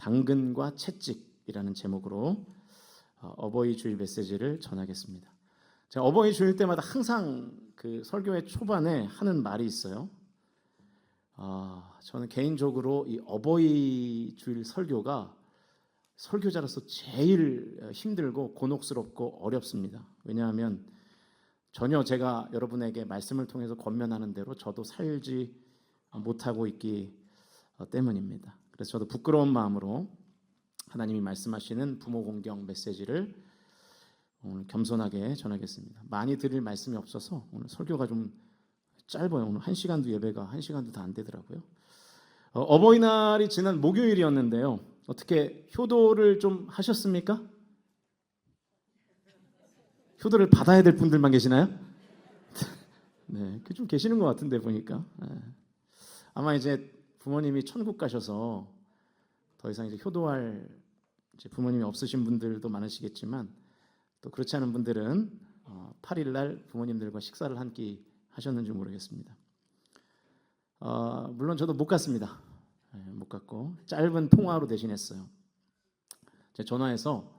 당근과 채찍이라는 제목으로 어버이 주일 메시지를 전하겠습니다. 제가 어버이 주일 때마다 항상 그 설교의 초반에 하는 말이 있어요. 저는 개인적으로 이 어버이 주일 설교가 설교자로서 제일 힘들고 곤혹스럽고 어렵습니다. 왜냐하면 전혀 제가 여러분에게 말씀을 통해서 권면하는 대로 저도 살지 못하고 있기 때문입니다. 그래서 저도 부끄러운 마음으로 하나님이 말씀하시는 부모 공경 메시지를 오늘 겸손하게 전하겠습니다. 많이 드릴 말씀이 없어서 오늘 설교가 좀 짧아요. 오늘 1시간도 예배가 1시간도 다 안 되더라고요. 어버이날이 지난 목요일이었는데요. 어떻게 효도를 좀 하셨습니까? 효도를 받아야 될 분들만 계시나요? 네, 좀 계시는 것 같은데 보니까. 아마 이제 부모님이 천국 가셔서 더 이상 이제 효도할 이제 부모님이 없으신 분들도 많으시겠지만 또 그렇지 않은 분들은 8일 날 부모님들과 식사를 한 끼 하셨는지 모르겠습니다. 물론 저도 못 갔습니다. 못 갔고 짧은 통화로 대신했어요. 제가 전화해서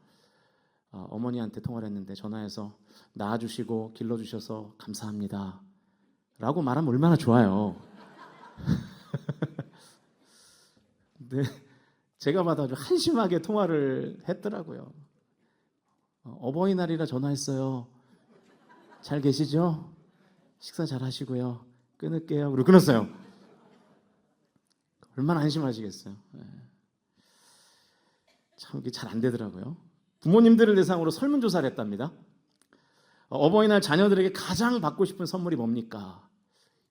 어머니한테 통화를 했는데 전화해서 낳아주시고 길러주셔서 감사합니다 라고 말하면 얼마나 좋아요. 근데 제가 받아서 한심하게 통화를 했더라고요. 어버이날이라 전화했어요. 잘 계시죠? 식사 잘 하시고요. 끊을게요. 그리고 끊었어요. 얼마나 한심하시겠어요. 참 이게 잘 안 되더라고요. 부모님들을 대상으로 설문조사를 했답니다. 어버이날 자녀들에게 가장 받고 싶은 선물이 뭡니까?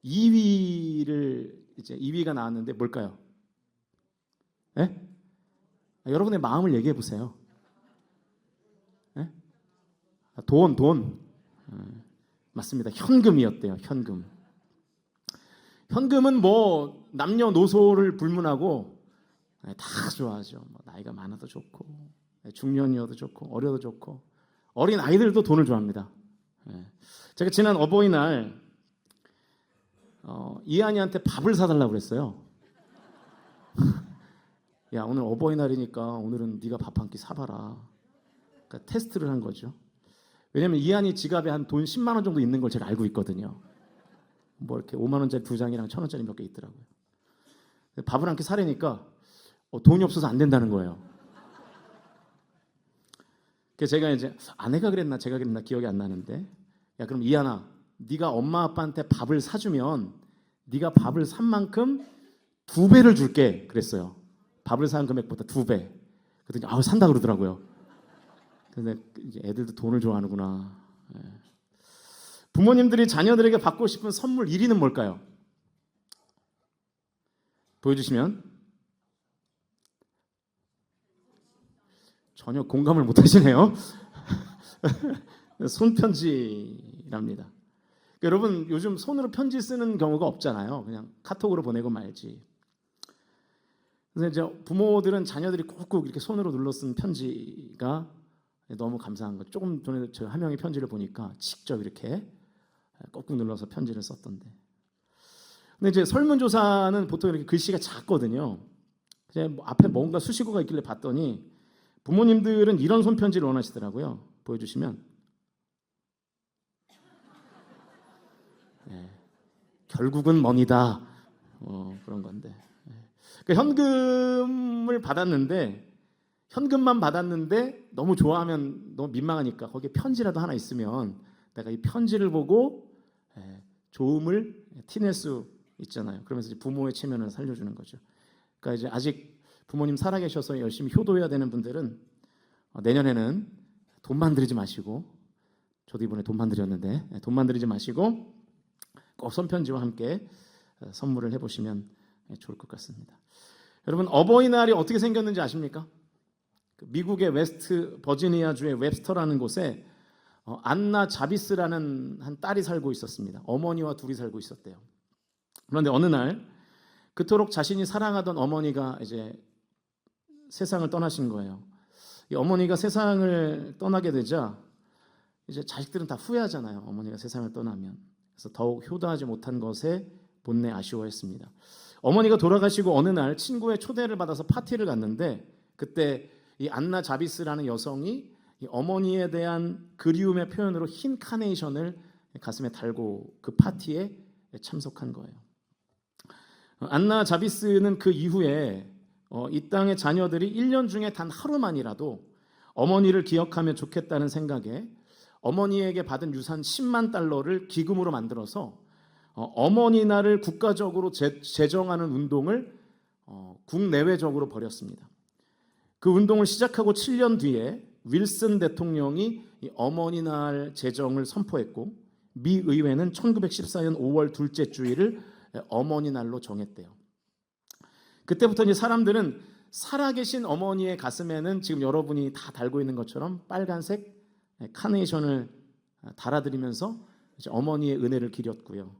2위가 나왔는데 뭘까요? 네? 여러분의 마음을 얘기해 보세요. 네? 돈. 맞습니다. 현금이었대요. 현금. 현금은 뭐 남녀노소를 불문하고 다 좋아하죠. 뭐 나이가 많아도 좋고 중년이어도 좋고 어려도 좋고 어린 아이들도 돈을 좋아합니다. 제가 지난 어버이날 이한이한테 밥을 사달라고 그랬어요. 야, 오늘 어버이날이니까 오늘은 네가 밥 한 끼 사봐라. 그러니까 테스트를 한 거죠. 왜냐하면 이한이 지갑에 한 돈 10만 원 정도 있는 걸 제가 알고 있거든요. 뭐 이렇게 5만 원짜리 2장이랑 1,000원짜리 몇 개 있더라고요. 밥을 한 끼 사려니까 돈이 없어서 안 된다는 거예요. 그래서 제가 이제 아내가 그랬나 제가 그랬나 기억이 안 나는데, 야 그럼 이한아, 네가 엄마 아빠한테 밥을 사주면 네가 밥을 산 만큼 2배를 줄게 그랬어요. 밥을 산 금액보다 2배. 그랬더니 산다 그러더라고요. 근데 이제 애들도 돈을 좋아하는구나. 부모님들이 자녀들에게 받고 싶은 선물 1위는 뭘까요? 보여주시면. 전혀 공감을 못 하시네요. 손편지랍니다. 여러분 요즘 손으로 편지 쓰는 경우가 없잖아요. 그냥 카톡으로 보내고 말지. 그래서 이제 부모들은 자녀들이 꾹꾹 이렇게 손으로 눌러 쓴 편지가 너무 감사한 거. 조금 전에 저 한 명의 편지를 보니까 직접 이렇게 꾹꾹 눌러서 편지를 썼던데. 근데 이제 설문조사는 보통 이렇게 글씨가 작거든요. 이제 앞에 뭔가 수식어가 있길래 봤더니 부모님들은 이런 손편지를 원하시더라고요. 보여주시면. 결국은 멍이다. 그런 건데. 그러니까 현금만 받았는데 너무 좋아하면 너무 민망하니까 거기에 편지라도 하나 있으면 내가 이 편지를 보고 좋음을 티낼 수 있잖아요. 그러면서 이제 부모의 체면을 살려주는 거죠. 그러니까 이제 아직 부모님 살아계셔서 열심히 효도해야 되는 분들은 내년에는 돈만 들이지 마시고, 저도 이번에 돈만 들였는데 돈만 들이지 마시고 꼭 손편지와 함께 선물을 해보시면 좋을 것 같습니다. 여러분 어버이날이 어떻게 생겼는지 아십니까? 미국의 웨스트 버지니아주의 웹스터라는 곳에 안나 자비스라는 한 딸이 살고 있었습니다. 어머니와 둘이 살고 있었대요. 그런데 어느 날 그토록 자신이 사랑하던 어머니가 이제 세상을 떠나신 거예요. 이 어머니가 세상을 떠나게 되자 이제 자식들은 다 후회하잖아요. 어머니가 세상을 떠나면. 그래서 더욱 효도하지 못한 것에 못내 아쉬워했습니다. 어머니가 돌아가시고 어느 날 친구의 초대를 받아서 파티를 갔는데 그때 이 안나 자비스라는 여성이 이 어머니에 대한 그리움의 표현으로 흰 카네이션을 가슴에 달고 그 파티에 참석한 거예요. 안나 자비스는 그 이후에 이 땅의 자녀들이 1년 중에 단 하루만이라도 어머니를 기억하면 좋겠다는 생각에 어머니에게 받은 유산 10만 달러를 기금으로 만들어서 어머니 날을 국가적으로 제정하는 운동을 국내외적으로 벌였습니다. 그 운동을 시작하고 7년 뒤에 윌슨 대통령이 이 어머니 날 제정을 선포했고 미 의회는 1914년 5월 둘째 주일을 어머니 날로 정했대요. 그때부터 이제 사람들은 살아계신 어머니의 가슴에는 지금 여러분이 다 달고 있는 것처럼 빨간색 카네이션을 달아드리면서 이제 어머니의 은혜를 기렸고요.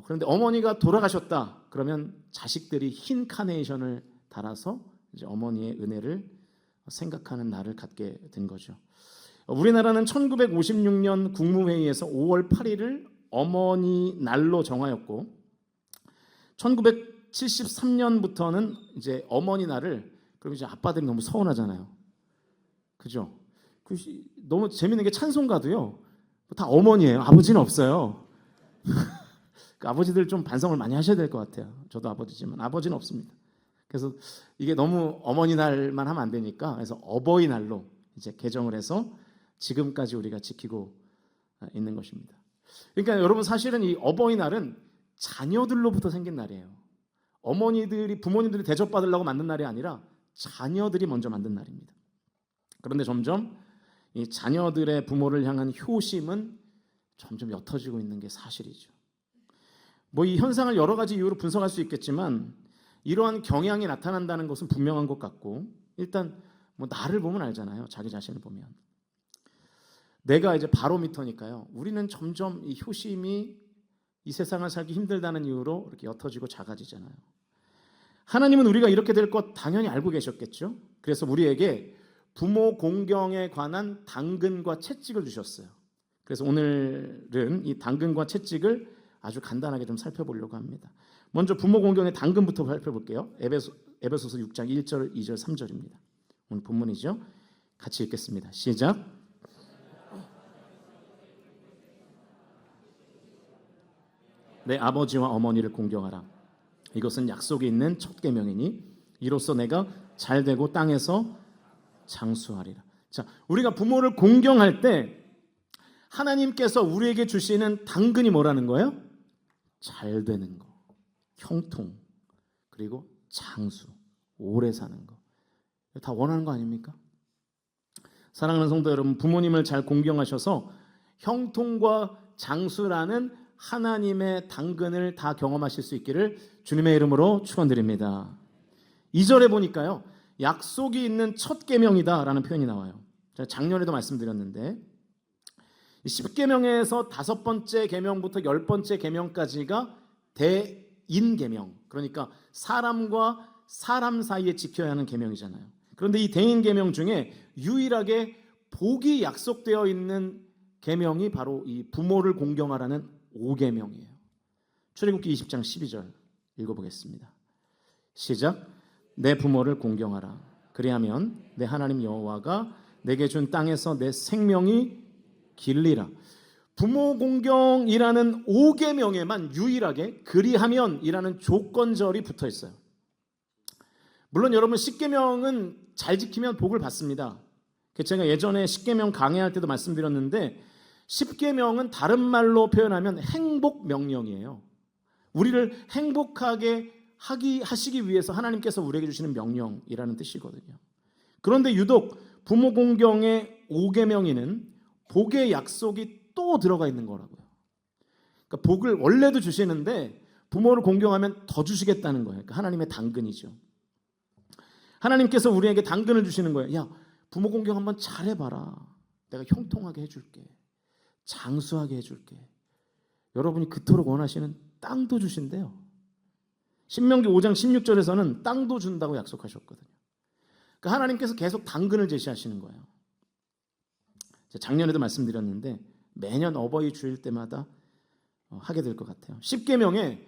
그런데 어머니가 돌아가셨다 그러면 자식들이 흰 카네이션을 달아서 이제 어머니의 은혜를 생각하는 날을 갖게 된 거죠. 우리나라는 1956년 국무회의에서 5월 8일을 어머니 날로 정하였고 1973년부터는 이제 어머니 날을 그럼 이제 아빠들이 너무 서운하잖아요. 그죠? 너무 재밌는 게 찬송가도요. 다 어머니예요. 아버지는 없어요. 그 아버지들 좀 반성을 많이 하셔야 될 것 같아요. 저도 아버지지만 아버지는 없습니다. 그래서 이게 너무 어머니 날만 하면 안 되니까 그래서 어버이날로 이제 개정을 해서 지금까지 우리가 지키고 있는 것입니다. 그러니까 여러분 사실은 이 어버이날은 자녀들로부터 생긴 날이에요. 부모님들이 대접받으려고 만든 날이 아니라 자녀들이 먼저 만든 날입니다. 그런데 점점 이 자녀들의 부모를 향한 효심은 점점 옅어지고 있는 게 사실이죠. 이 현상을 여러 가지 이유로 분석할 수 있겠지만 이러한 경향이 나타난다는 것은 분명한 것 같고 일단 나를 보면 알잖아요. 자기 자신을 보면 내가 이제 바로미터니까요. 우리는 점점 이 효심이 이 세상을 살기 힘들다는 이유로 이렇게 옅어지고 작아지잖아요. 하나님은 우리가 이렇게 될 것 당연히 알고 계셨겠죠. 그래서 우리에게 부모 공경에 관한 당근과 채찍을 주셨어요. 그래서 오늘은 이 당근과 채찍을 아주 간단하게 좀 살펴보려고 합니다. 먼저 부모 공경의 당근부터 살펴볼게요. 에베소서 6장 1절, 2절, 3절입니다. 오늘 본문이죠. 같이 읽겠습니다. 시작. 내 아버지와 어머니를 공경하라. 이것은 약속이 있는 첫 계명이니 이로써 내가 잘되고 땅에서 장수하리라. 자, 우리가 부모를 공경할 때 하나님께서 우리에게 주시는 당근이 뭐라는 거예요? 잘되는 거, 형통, 그리고 장수, 오래 사는 거. 다 원하는 거 아닙니까? 사랑하는 성도 여러분, 부모님을 잘 공경하셔서 형통과 장수라는 하나님의 당근을 다 경험하실 수 있기를 주님의 이름으로 축원드립니다. 2절에 보니까요. 약속이 있는 첫 계명이다라는 표현이 나와요. 제가 작년에도 말씀드렸는데 10계명에서 5번째 계명부터 10번째 계명까지가 대인계명, 그러니까 사람과 사람 사이에 지켜야 하는 계명이잖아요. 그런데 이 대인계명 중에 유일하게 복이 약속되어 있는 계명이 바로 이 부모를 공경하라는 5계명이에요. 출애굽기 20장 12절 읽어보겠습니다. 시작. 내 부모를 공경하라. 그리하면 내 하나님 여호와가 내게 준 땅에서 내 생명이 길리라. 부모 공경이라는 5계명에만 유일하게 그리하면이라는 조건절이 붙어 있어요. 물론 여러분 10계명은 잘 지키면 복을 받습니다. 제가 예전에 10계명 강의할 때도 말씀드렸는데 10계명은 다른 말로 표현하면 행복 명령이에요. 우리를 행복하게 하시기 위해서 하나님께서 우리에게 주시는 명령이라는 뜻이거든요. 그런데 유독 부모 공경의 5계명에는 복의 약속이 또 들어가 있는 거라고요. 그러니까 복을 원래도 주시는데 부모를 공경하면 더 주시겠다는 거예요. 그러니까 하나님의 당근이죠. 하나님께서 우리에게 당근을 주시는 거예요. 야, 부모 공경 한번 잘해봐라. 내가 형통하게 해줄게. 장수하게 해줄게. 여러분이 그토록 원하시는 땅도 주신대요. 신명기 5장 16절에서는 땅도 준다고 약속하셨거든요. 그러니까 하나님께서 계속 당근을 제시하시는 거예요. 작년에도 말씀드렸는데 매년 어버이 주일 때마다 하게 될 것 같아요. 10계명에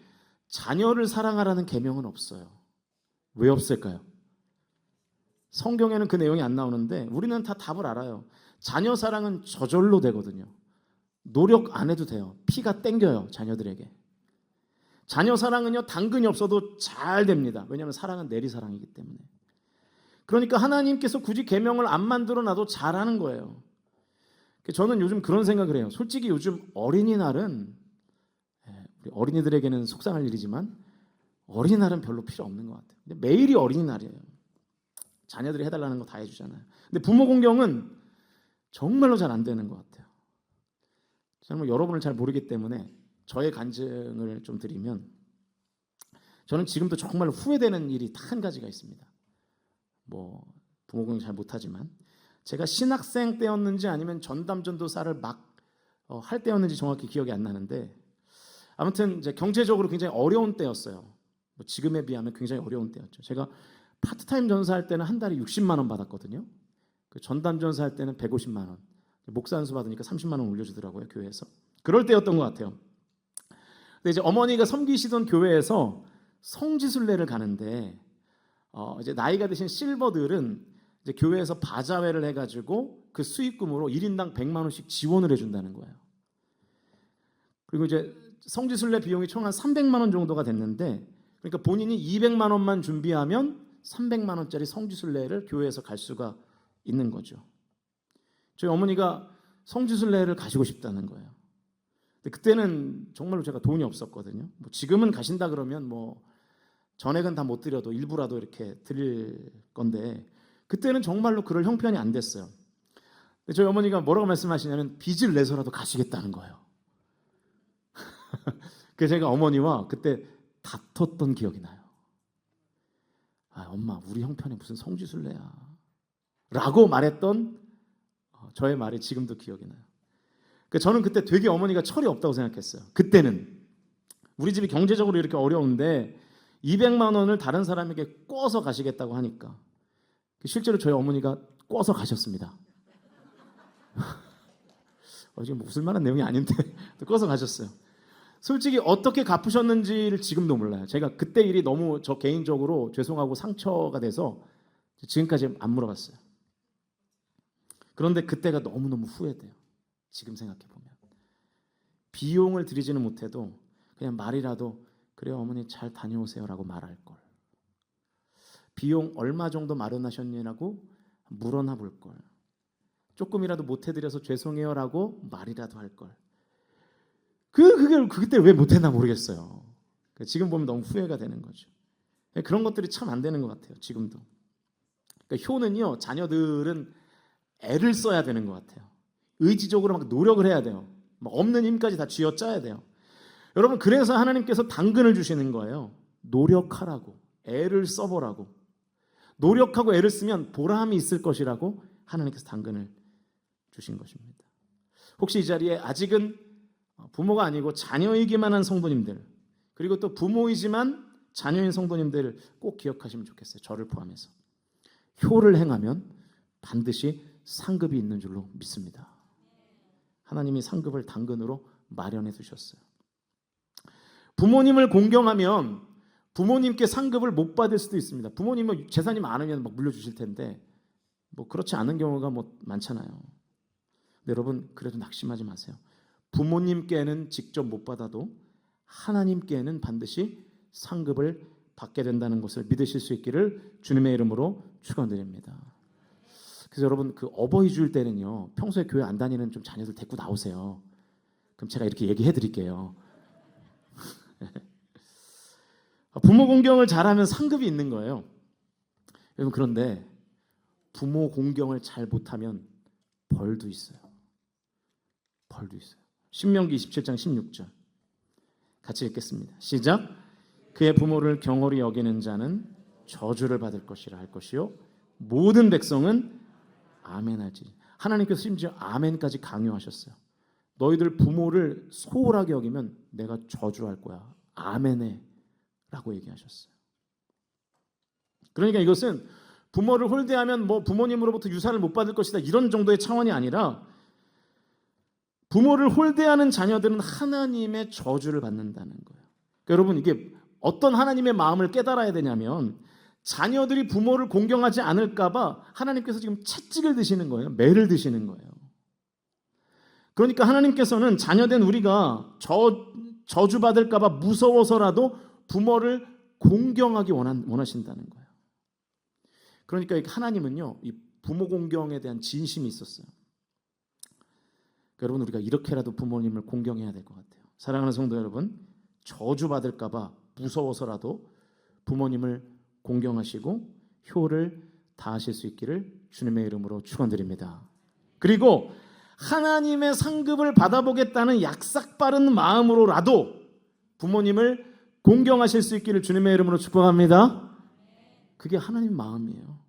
자녀를 사랑하라는 계명은 없어요. 왜 없을까요? 성경에는 그 내용이 안 나오는데 우리는 다 답을 알아요. 자녀 사랑은 저절로 되거든요. 노력 안 해도 돼요. 피가 땡겨요, 자녀들에게. 자녀 사랑은요, 당근이 없어도 잘 됩니다. 왜냐하면 사랑은 내리사랑이기 때문에. 그러니까 하나님께서 굳이 계명을 안 만들어 놔도 잘하는 거예요. 저는 요즘 그런 생각을 해요. 솔직히 요즘 어린이날은 우리 어린이들에게는 속상할 일이지만 어린이날은 별로 필요 없는 것 같아요. 근데 매일이 어린이날이에요. 자녀들이 해달라는 거 다 해주잖아요. 근데 부모 공경은 정말로 잘 안 되는 것 같아요. 저는 여러분을 잘 모르기 때문에 저의 간증을 좀 드리면, 저는 지금도 정말 후회되는 일이 딱 한 가지가 있습니다. 부모 공경 잘 못하지만 제가 신학생 때였는지 아니면 전담전도사를 막 할 때였는지 정확히 기억이 안 나는데, 아무튼 이제 경제적으로 굉장히 어려운 때였어요. 지금에 비하면 굉장히 어려운 때였죠. 제가 파트타임 전사할 때는 한 달에 60만 원 받았거든요. 그 전담 전사할 때는 150만 원. 목사 안수 받으니까 30만 원 올려주더라고요, 교회에서. 그럴 때였던 것 같아요. 근데 이제 어머니가 섬기시던 교회에서 성지순례를 가는데, 이제 나이가 드신 실버들은 이제 교회에서 바자회를 해가지고 그 수익금으로 1인당 100만 원씩 지원을 해준다는 거예요. 그리고 이제 성지순례 비용이 총 한 300만 원 정도가 됐는데, 그러니까 본인이 200만 원만 준비하면 300만 원짜리 성지순례를 교회에서 갈 수가 있는 거죠. 저희 어머니가 성지순례를 가시고 싶다는 거예요. 근데 그때는 정말로 제가 돈이 없었거든요. 지금은 가신다 그러면 전액은 다 못 드려도 일부라도 이렇게 드릴 건데, 그때는 정말로 그럴 형편이 안 됐어요. 근데 저희 어머니가 뭐라고 말씀하시냐면 빚을 내서라도 가시겠다는 거예요. 그래서 제가 어머니와 그때 다퉜던 기억이 나요. 엄마, 우리 형편에 무슨 성지순례야 라고 말했던 저의 말이 지금도 기억이 나요. 저는 그때 되게 어머니가 철이 없다고 생각했어요. 그때는 우리 집이 경제적으로 이렇게 어려운데 200만 원을 다른 사람에게 꿔서 가시겠다고 하니까 실제로 저희 어머니가 꿔서 가셨습니다. 지금 웃을 만한 내용이 아닌데 꿔서 가셨어요. 솔직히 어떻게 갚으셨는지를 지금도 몰라요. 제가 그때 일이 너무 저 개인적으로 죄송하고 상처가 돼서 지금까지 안 물어봤어요. 그런데 그때가 너무너무 후회돼요. 지금 생각해보면. 비용을 드리지는 못해도 그냥 말이라도 그래요 어머니 잘 다녀오세요 라고 말할 걸. 비용 얼마 정도 마련하셨냐고 물어나 볼 걸. 조금이라도 못해드려서 죄송해요 라고 말이라도 할 걸. 그때 왜 못했나 모르겠어요. 지금 보면 너무 후회가 되는 거죠. 그런 것들이 참 안 되는 것 같아요. 지금도. 효는요, 자녀들은 애를 써야 되는 것 같아요. 의지적으로 막 노력을 해야 돼요. 막 없는 힘까지 다 쥐어짜야 돼요. 여러분, 그래서 하나님께서 당근을 주시는 거예요. 노력하라고, 애를 써보라고. 노력하고 애를 쓰면 보람이 있을 것이라고 하나님께서 당근을 주신 것입니다. 혹시 이 자리에 아직은 부모가 아니고 자녀이기만 한 성도님들, 그리고 또 부모이지만 자녀인 성도님들을 꼭 기억하시면 좋겠어요. 저를 포함해서. 효를 행하면 반드시 상급이 있는 줄로 믿습니다. 하나님이 상급을 당근으로 마련해 두셨어요. 부모님을 공경하면 부모님께 상급을 못 받을 수도 있습니다. 부모님은 재산이 많으면 막 물려주실 텐데 그렇지 않은 경우가 많잖아요. 근데 여러분, 그래도 낙심하지 마세요. 부모님께는 직접 못 받아도 하나님께는 반드시 상급을 받게 된다는 것을 믿으실 수 있기를 주님의 이름으로 축원드립니다. 그래서 여러분, 그 어버이 주일 때는요, 평소에 교회 안 다니는 좀 자녀들 데리고 나오세요. 그럼 제가 이렇게 얘기해 드릴게요. 부모 공경을 잘하면 상급이 있는 거예요. 여러분, 그런데 부모 공경을 잘 못하면 벌도 있어요. 벌도 있어요. 신명기 27장 16절 같이 읽겠습니다. 시작. 그의 부모를 경홀히 여기는 자는 저주를 받을 것이라 할 것이요 모든 백성은 아멘 할지. 하나님께서 심지어 아멘까지 강요하셨어요. 너희들 부모를 소홀하게 여기면 내가 저주할 거야. 아멘해 라고 얘기하셨어요. 그러니까 이것은 부모를 홀대하면 부모님으로부터 유산을 못 받을 것이다 이런 정도의 차원이 아니라, 부모를 홀대하는 자녀들은 하나님의 저주를 받는다는 거예요. 그러니까 여러분, 이게 어떤 하나님의 마음을 깨달아야 되냐면, 자녀들이 부모를 공경하지 않을까봐 하나님께서 지금 채찍을 드시는 거예요. 매를 드시는 거예요. 그러니까 하나님께서는 자녀된 우리가 저주받을까봐 무서워서라도 부모를 공경하기 원하신다는 거예요. 그러니까 하나님은요, 이 부모 공경에 대한 진심이 있었어요. 여러분, 우리가 이렇게라도 부모님을 공경해야 될 것 같아요. 사랑하는 성도 여러분, 저주받을까봐 무서워서라도 부모님을 공경하시고 효를 다하실 수 있기를 주님의 이름으로 축원드립니다. 그리고 하나님의 상급을 받아보겠다는 약삭빠른 마음으로라도 부모님을 공경하실 수 있기를 주님의 이름으로 축복합니다. 그게 하나님 마음이에요.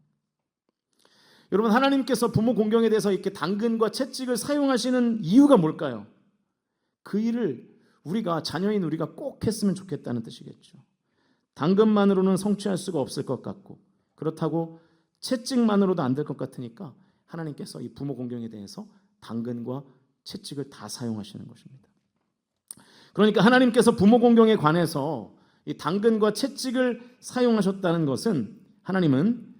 여러분, 하나님께서 부모 공경에 대해서 이렇게 당근과 채찍을 사용하시는 이유가 뭘까요? 그 일을 자녀인 우리가 꼭 했으면 좋겠다는 뜻이겠죠. 당근만으로는 성취할 수가 없을 것 같고, 그렇다고 채찍만으로도 안 될 것 같으니까 하나님께서 이 부모 공경에 대해서 당근과 채찍을 다 사용하시는 것입니다. 그러니까 하나님께서 부모 공경에 관해서 이 당근과 채찍을 사용하셨다는 것은 하나님은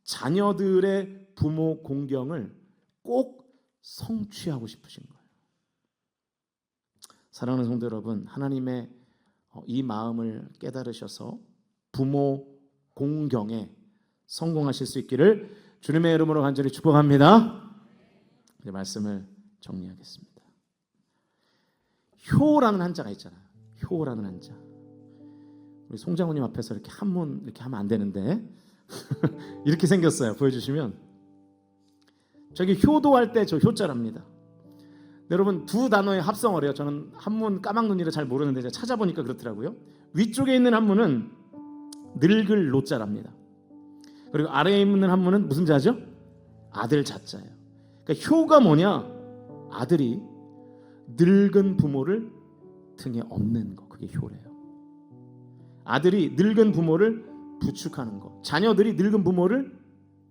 자녀들의 부모 공경을 꼭 성취하고 싶으신 거예요. 사랑하는 성도 여러분, 하나님의 이 마음을 깨달으셔서 부모 공경에 성공하실 수 있기를 주님의 이름으로 간절히 축복합니다. 이제 말씀을 정리하겠습니다. 효라는 한자가 있잖아요. 효라는 한자. 우리 송장훈님 앞에서 이렇게 한문 이렇게 하면 안 되는데 이렇게 생겼어요. 보여주시면 저기 효도할 때 저 효자랍니다. 여러분, 두 단어의 합성어래요. 저는 한문 까막눈이라 잘 모르는데 제가 찾아보니까 그렇더라고요. 위쪽에 있는 한문은 늙을 노자랍니다. 그리고 아래에 있는 한문은 무슨 자죠? 아들 자자예요. 그러니까 효가 뭐냐? 아들이 늙은 부모를 등에 업는 거, 그게 효래요. 아들이 늙은 부모를 부축하는 거, 자녀들이 늙은 부모를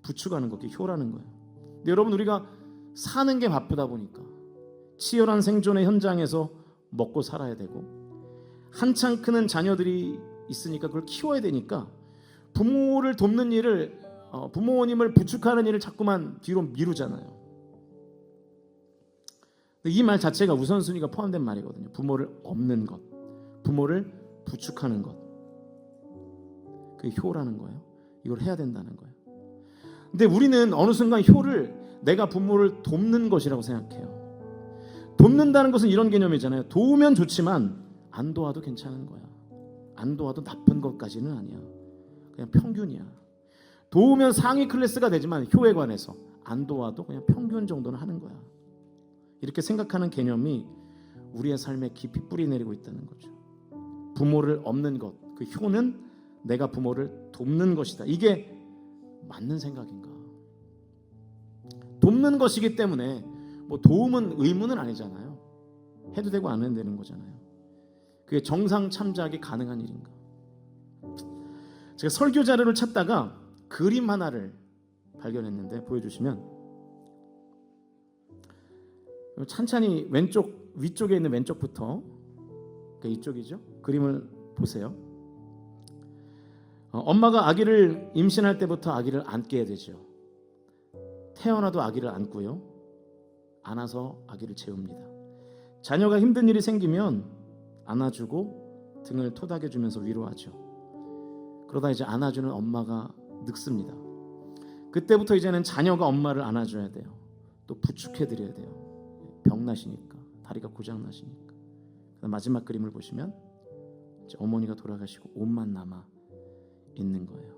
부축하는 거, 그게 효라는 거예요. 근데 여러분, 우리가 사는 게 바쁘다 보니까 치열한 생존의 현장에서 먹고 살아야 되고 한창 크는 자녀들이 있으니까 그걸 키워야 되니까 부모를 돕는 일을 부모님을 부축하는 일을 자꾸만 뒤로 미루잖아요. 이 말 자체가 우선순위가 포함된 말이거든요. 부모를 업는 것, 부모를 부축하는 것, 그게 효라는 거예요. 이걸 해야 된다는 거예요. 근데 우리는 어느 순간 효를 내가 부모를 돕는 것이라고 생각해요. 돕는다는 것은 이런 개념이잖아요. 도우면 좋지만 안 도와도 괜찮은 거야. 안 도와도 나쁜 것까지는 아니야. 그냥 평균이야. 도우면 상위 클래스가 되지만 효에 관해서 안 도와도 그냥 평균 정도는 하는 거야. 이렇게 생각하는 개념이 우리의 삶에 깊이 뿌리 내리고 있다는 거죠. 부모를 업는 것, 그 효는 내가 부모를 돕는 것이다. 이게 맞는 생각인가? 돕는 것이기 때문에 뭐 도움은 의무는 아니잖아요. 해도 되고 안 해도 되는 거잖아요. 그게 정상 참작이 가능한 일인가? 제가 설교 자료를 찾다가 그림 하나를 발견했는데 보여주시면, 찬찬히 위쪽에 있는 왼쪽부터, 그러니까 이쪽이죠. 그림을 보세요. 엄마가 아기를 임신할 때부터 아기를 안게 되죠. 태어나도 아기를 안고요. 안아서 아기를 재웁니다. 자녀가 힘든 일이 생기면 안아주고 등을 토닥여주면서 위로하죠. 그러다 이제 안아주는 엄마가 늙습니다. 그때부터 이제는 자녀가 엄마를 안아줘야 돼요. 또 부축해드려야 돼요. 병나시니까, 다리가 고장나시니까. 마지막 그림을 보시면 이제 어머니가 돌아가시고 옷만 남아 있는 거예요.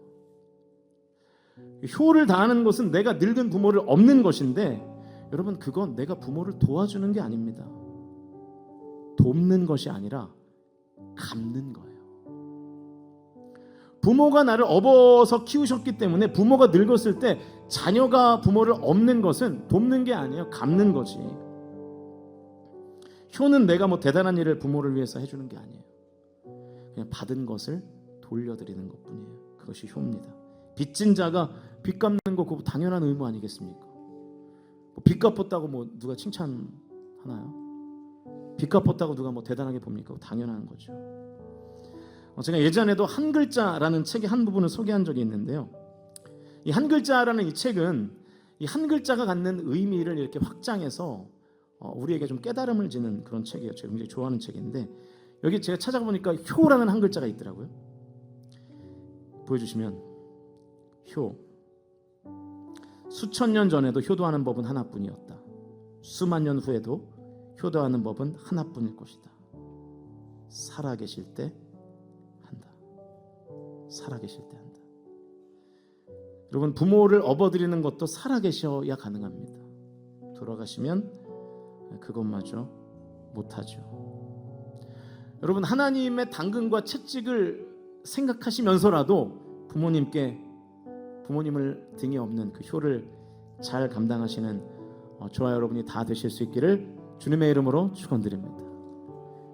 효를 다하는 것은 내가 늙은 부모를 업는 것인데, 여러분, 그건 내가 부모를 도와주는 게 아닙니다. 돕는 것이 아니라 갚는 거예요. 부모가 나를 업어서 키우셨기 때문에 부모가 늙었을 때 자녀가 부모를 업는 것은 돕는 게 아니에요. 갚는 거지. 효는 내가 뭐 대단한 일을 부모를 위해서 해주는 게 아니에요. 그냥 받은 것을 돌려드리는 것뿐이에요. 그것이 효입니다. 빚진 자가 빚 갚는 거 그거 당연한 의무 아니겠습니까? 빚 갚았다고 뭐 누가 칭찬하나요? 빚 갚았다고 누가 뭐 대단하게 봅니까? 당연한 거죠. 제가 예전에도 한 글자라는 책의 한 부분을 소개한 적이 있는데요. 이 한 글자라는 이 책은 이 한 글자가 갖는 의미를 이렇게 확장해서 우리에게 좀 깨달음을 주는 그런 책이에요. 제가 굉장히 좋아하는 책인데 여기 제가 찾아보니까 효라는 한 글자가 있더라고요. 보여주시면 효. 수천 년 전에도 효도하는 법은 하나뿐이었다. 수만 년 후에도 효도하는 법은 하나뿐일 것이다. 살아계실 때 한다. 살아계실 때 한다. 여러분, 부모를 업어드리는 것도 살아계셔야 가능합니다. 돌아가시면 그것마저 못하죠. 여러분, 하나님의 당근과 채찍을 생각하시면서라도 부모님을 등에 업는 그 효를 잘 감당하시는 저와 여러분이 다 되실 수 있기를 주님의 이름으로 축원드립니다.